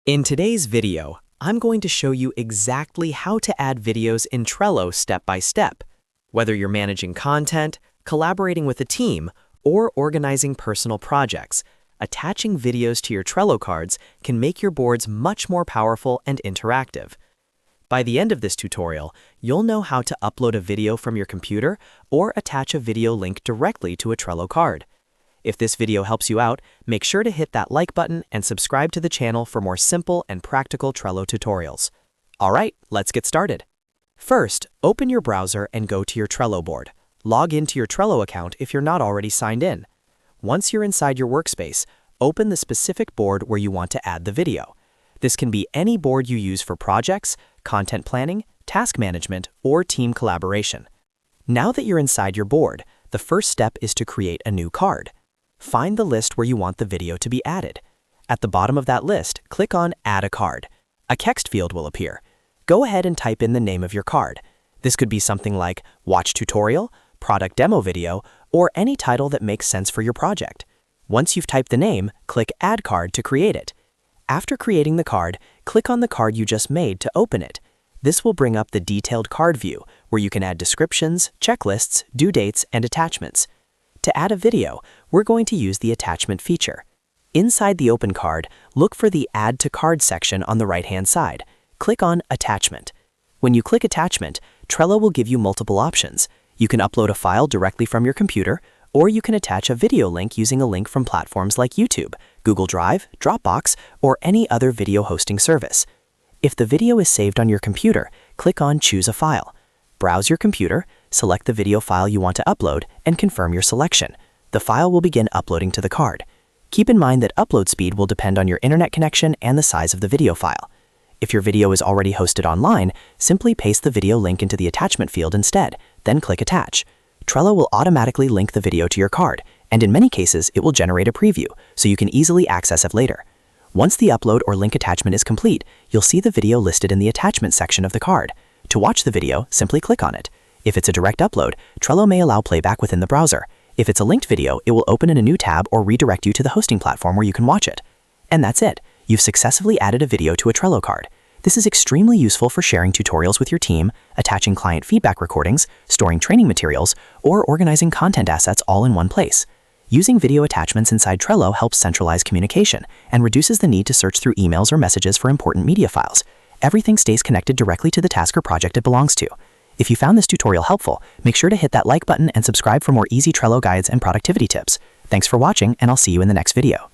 In today's video, I'm going to show you exactly how to add videos in Trello step by step. Whether you're managing content, collaborating with a team, or organizing personal projects, attaching videos to your Trello cards can make your boards much more powerful and interactive. By the end of this tutorial, you'll know how to upload a video from your computer or attach a video link directly to a Trello card. If this video helps you out, make sure to hit that like button and subscribe to the channel for more simple and practical Trello tutorials. Alright, let's get started. First, open your browser and go to your Trello board. Log into your Trello account if you're not already signed in. Once you're inside your workspace, open the specific board where you want to add the video. This can be any board you use for projects, content planning, task management, or team collaboration. Now that you're inside your board, the first step is to create a new card. Find the list where you want the video to be added. At the bottom of that list, click on Add a Card. A text field will appear. Go ahead and type in the name of your card. This could be something like Watch Tutorial, Product Demo Video, or any title that makes sense for your project. Once you've typed the name, click Add Card to create it. After creating the card, click on the card you just made to open it. This will bring up the detailed card view, where you can add descriptions, checklists, due dates, and attachments. To add a video, we're going to use the attachment feature. Inside the open card, look for the Add to Card section on the right-hand side. Click on Attachment. When you click Attachment, Trello will give you multiple options. You can upload a file directly from your computer, or you can attach a video link using a link from platforms like YouTube, Google Drive, Dropbox, or any other video hosting service. If the video is saved on your computer, click on Choose a File. Browse your computer, select the video file you want to upload, and confirm your selection. The file will begin uploading to the card. Keep in mind that upload speed will depend on your internet connection and the size of the video file. If your video is already hosted online, simply paste the video link into the attachment field instead, then click Attach. Trello will automatically link the video to your card, and in many cases, it will generate a preview, so you can easily access it later. Once the upload or link attachment is complete, you'll see the video listed in the attachment section of the card. To watch the video, simply click on it. If it's a direct upload, Trello may allow playback within the browser. If it's a linked video, it will open in a new tab or redirect you to the hosting platform where you can watch it. And that's it. You've successfully added a video to a Trello card. This is extremely useful for sharing tutorials with your team, attaching client feedback recordings, storing training materials, or organizing content assets all in one place. Using video attachments inside Trello helps centralize communication and reduces the need to search through emails or messages for important media files. Everything stays connected directly to the task or project it belongs to. If you found this tutorial helpful, make sure to hit that like button and subscribe for more easy Trello guides and productivity tips. Thanks for watching, and I'll see you in the next video.